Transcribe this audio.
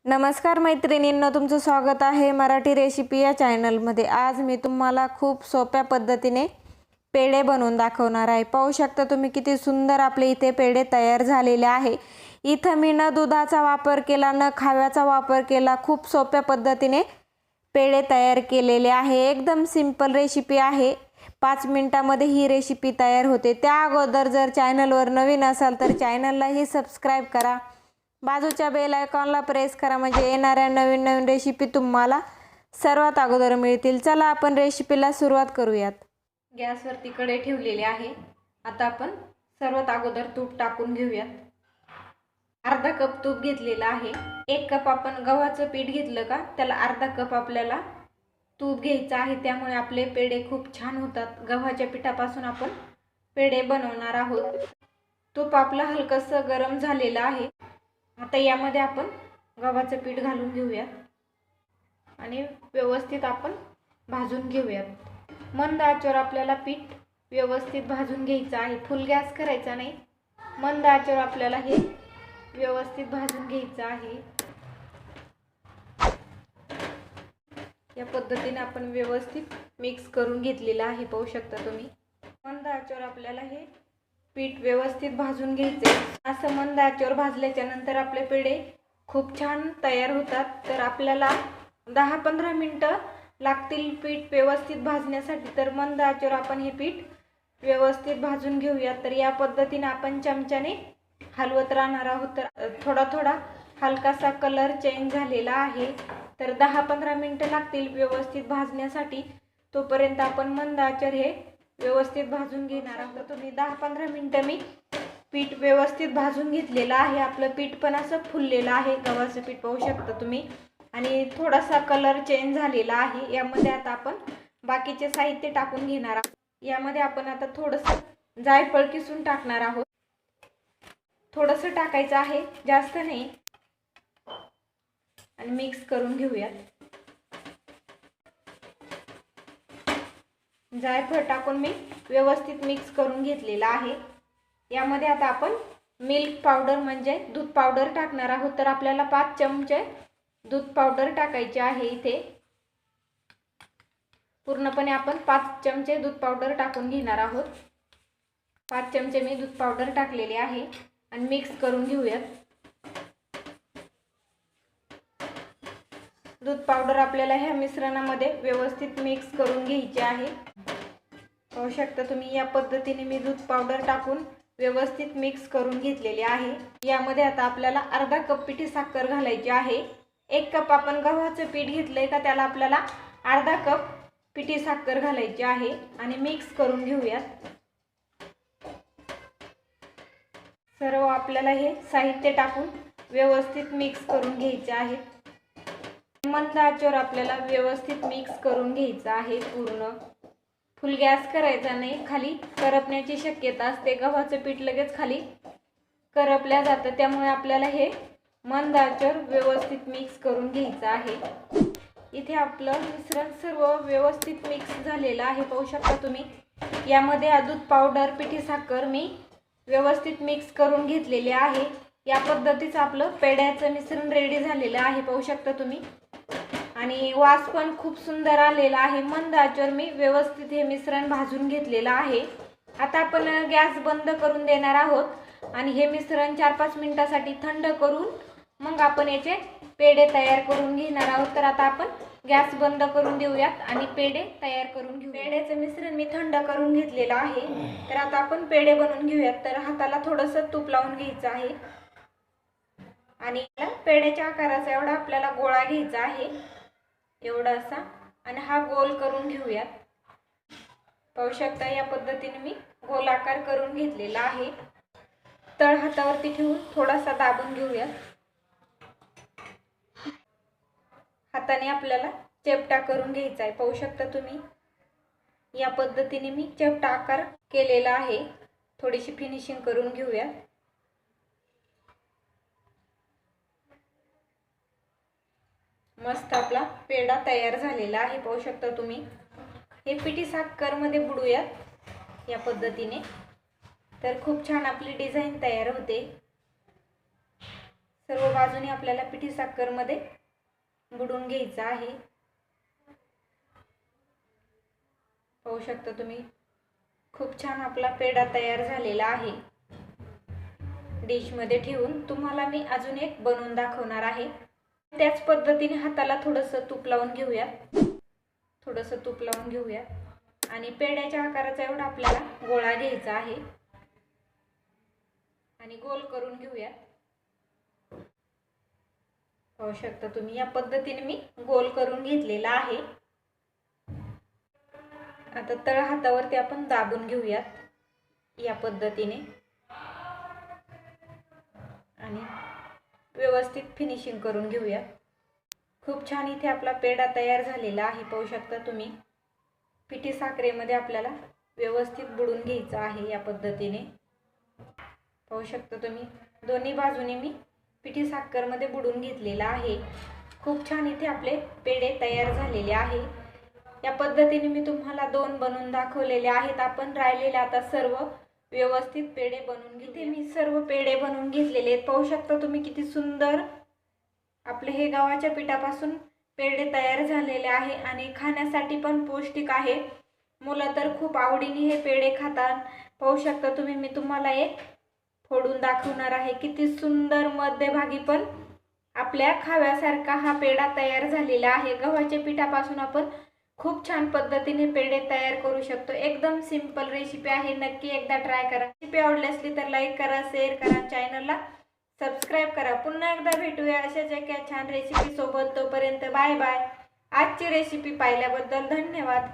नमस्कार मैत्रिणींनो, तुमचं स्वागत आहे मराठी रेसिपी या चॅनलमध्ये। आज मी तुम्हाला खूप सोप्या पद्धतीने पेढे बनवून दाखवणार आहे। पाहू शकता तुम्ही किती सुंदर आपले इथे पेढे तयार झालेले आहे। इथं मी न दुधाचा वापर केला न खव्याचा वापर केला, खूप सोप्या पद्धतीने पेढे तयार केलेले आहे। एकदम सिंपल रेसिपी आहे। 5 मिनिटांमध्ये ही रेसिपी तयार होते। त्या अगोदर जर चॅनलवर नवीन असाल तर चॅनललाही सबस्क्राइब करा, बाजूच्या बेल आयकॉनला प्रेस करा, म्हणजे येणाऱ्या नवीन रेसिपी तुम्हाला सर्वात अगोदर मिळतील। चला आपण रेसिपीला सुरुवात करूयात। गॅसवरती कढई ठेवलेली आहे। आता आपण सर्वात अगोदर तूप टाकून घेऊयात। अर्धा कप तूप घेतलेला आहे। 1 कप आपण गव्हाचं पीठ घेतलं का त्याला अर्धा कप आपल्याला तूप घ्यायचं आहे, त्यामुळे आपले पेढे खूप छान होतात। गव्हाच्या पिठापासून आपण पेढे बनवणार आहोत। तूप आपलं हलकसं गरम झालेलं आहे। आता यामध्ये आपण गव्हाचं पीठ घालून घेऊयात आणि व्यवस्थित आपण भाजून घेऊयात। मंद आचेवर आपल्याला पीठ व्यवस्थित भाजून घ्यायचं आहे। फुल गॅस करायचा नाही, मंद आचेवर आपल्याला हे व्यवस्थित भाजून घ्यायचं आहे। या पद्धतीने आपण व्यवस्थित मिक्स करून घेतलेलं आहे। पाहू शकता तुम्ही मंद आचेवर आपल्याला हे पीठ व्यवस्थित भाजून घ्यायचे। असं मंद आचेवर भाजल्याच्या नंतर आपले पेढे खूप छान तयार होतात। तर आपल्याला 10-15 मिनिटं लागतील पीठ व्यवस्थित भाजण्यासाठी, तर मंद आचेवर आपण हे पीठ व्यवस्थित भाजून घेऊया। तर या पद्धतीने आपण चमच्याने हलवत राहणार आहोत। तर थोडा थोडा हलकासा कलर चेंज झालेला आहे, तर 10-15 मिनिटं लागतील व्यवस्थित भाजण्यासाठी। तोपर्यंत आपण मंद आचेवर हे व्यवस्थित भाजून घेणार आहोत। तुम्ही 10-15 मिनिटं मी पीठ व्यवस्थित भाजून घेतलेलं आहे। आपलं पीठ पण असं फुललेलं आहे, गव्हाचं पीठ पाहू शकता तुम्ही, आणि थोडासा कलर चेंज झालेला आहे। यामध्ये आता आपण बाकीचे साहित्य टाकून घेणार आहोत। यामध्ये आपण आता थोडंसं जायफळ किसून टाकणार आहोत। थोडंसं टाकायचं आहे, जास्त नाही, आणि मिक्स करून घेऊयात। जायफळ टाकून मी व्यवस्थित मिक्स करून घेतलेला आहे। यामध्ये आता आपण मिल्क पावडर म्हणजे दूध पावडर टाकणार आहोत। तर आपल्याला 5 चमचे दूध पावडर टाकायचे आहे। इथे पूर्णपणे आपण 5 चमचे दूध पावडर टाकून घेणार आहोत। 5 चमचे मी दूध पावडर टाकलेले आहे आणि मिक्स करून घेऊयात। दूध पावडर आपल्याला ह्या मिश्रणामध्ये व्यवस्थित मिक्स करून घ्यायचे आहे। पाहू शकता तुम्ही या पद्धतीने मी दूध पावडर टाकून व्यवस्थित मिक्स करून घेतलेले आहे। यामध्ये आता आपल्याला अर्धा कप पिठी साखर घालायची आहे। 1 कप आपण गव्हाचं पीठ घेतलंय का त्याला आपल्याला अर्धा कप पिठी साखर घालायची आहे आणि मिक्स करून घेऊयात। सर्व आपल्याला हे साहित्य टाकून व्यवस्थित मिक्स करून घ्यायचे आहे। मंद आचेवर आपल्याला व्यवस्थित मिक्स करून घ्यायचं आहे। पूर्ण फुल गॅस करायचा नाही, खाली करपण्याची शक्यता असते। गव्हाचं पीठ लगेच खाली करपल्या जातं, त्यामुळे आपल्याला हे मंद आचेवर व्यवस्थित मिक्स करून घ्यायचं आहे। इथे आपलं मिश्रण सर्व व्यवस्थित मिक्स झालेलं आहे। पाहू शकता तुम्ही यामध्ये दूध पावडर पिठी साखर मी व्यवस्थित मिक्स करून घेतलेले आहे। या पद्धतीचं आपलं पेढ्याचं मिश्रण रेडी झालेलं आहे। पाहू शकता तुम्ही, आणि वास पण खूप सुंदर आलेला आहे। मंद आचेवर मी व्यवस्थित हे मिश्रण भाजून घेतलेलं आहे। आता आपण गॅस बंद करून देणार आहोत आणि हे मिश्रण 4-5 मिनिटांसाठी थंड करून मग आपण याचे पेढे तयार करून घेणार आहोत। तर आता आपण गॅस बंद करून देऊयात आणि पेढे तयार करून घेऊ। पेढ्याचं मिश्रण मी थंड करून घेतलेलं आहे। तर आता आपण पेढे बनवून घेऊयात। तर हाताला थोडंसं तूप लावून घ्यायचं आहे आणि पेढ्याच्या आकाराचा एवढा आपल्याला गोळा घ्यायचा आहे, एवढा असा, आणि हा गोल करून घेऊयात। पाहू शकता या पद्धतीने मी गोलाकार करून घेतलेला आहे। तळ हातावरती ठेवून थोडासा दाबून घेऊयात। हाताने आपल्याला चेपटा करून घ्यायचा आहे। पाहू शकता तुम्ही या पद्धतीने मी चेपटा आकार केलेला आहे। थोडीशी फिनिशिंग करून घेऊयात। मस्त आपला पेढा तयार झालेला आहे। पाहू शकता तुम्ही हे पिठी साखर मध्ये बुडूयात या पद्धतीने, तर खूप छान आपली डिझाइन तयार होते। सर्व बाजूने आपल्याला पिठी साखरमध्ये बुडवून घ्यायचं आहे। पाहू शकता तुम्ही खूप छान आपला पेढा तयार झालेला आहे। डिशमध्ये ठेवून तुम्हाला मी अजून एक बनवून दाखवणार आहे। त्याच पद्धतीने हाताला थोडंसं तूप लावून घेऊया आणि पेढ्याच्या आकाराचा एवढा आपल्याला गोळा घ्यायचा आहे आणि गोल करून घेऊया। पाहू शकता तुम्ही या पद्धतीने मी गोल करून घेतलेला आहे। आता तळ हातावरती आपण दाबून घेऊयात या पद्धतीने आणि व्यवस्थित फिनिशिंग करून घेऊया। खूप छान इथे आपला पेढा तयार झालेला आहे। पाहू शकता तुम्ही पिठी साखरेमध्ये आपल्याला व्यवस्थित बुडवून घ्यायचं आहे या पद्धतीने। पाहू शकता तुम्ही दोन्ही बाजूने मी पिठी साखरमध्ये बुडवून घेतलेला आहे। खूप छान इथे आपले पेढे तयार झालेले आहे। या पद्धतीने मी तुम्हाला 2 बनवून दाखवलेले आहेत। आपण राहिलेले आता सर्व व्यवस्थित पेढे बनवून घेते। मी सर्व पेढे बनवून घेतलेले आहेत। पाहू शकता तुम्ही किती सुंदर आपले हे गव्हाच्या पिठापासून पेढे तयार झालेले आहे आणि खाण्यासाठी पण पौष्टिक आहे। मुलं तर खूप आवडीने हे पेढे खातात। पाहू शकता तुम्ही मी तुम्हाला एक फोडून दाखवणार आहे। किती सुंदर मध्यभागी पण आपल्या खाव्यासारखा हा पेढा तयार झालेला आहे। गव्हाच्या पिठापासून आपण खूप छान पद्धतीने पेढे तयार करू शकतो। एकदम सिंपल रेसिपी आहे। नक्की एकदा ट्राय करा। रेसिपी आवडली असली तर लाईक करा, शेअर करा, चॅनलला सबस्क्राइब करा। पुन्हा एकदा भेटूया अशाच एका छान रेसिपी सोबत। तोपर्यंत बाय बाय। आजची रेसिपी पाहिल्याबद्दल धन्यवाद।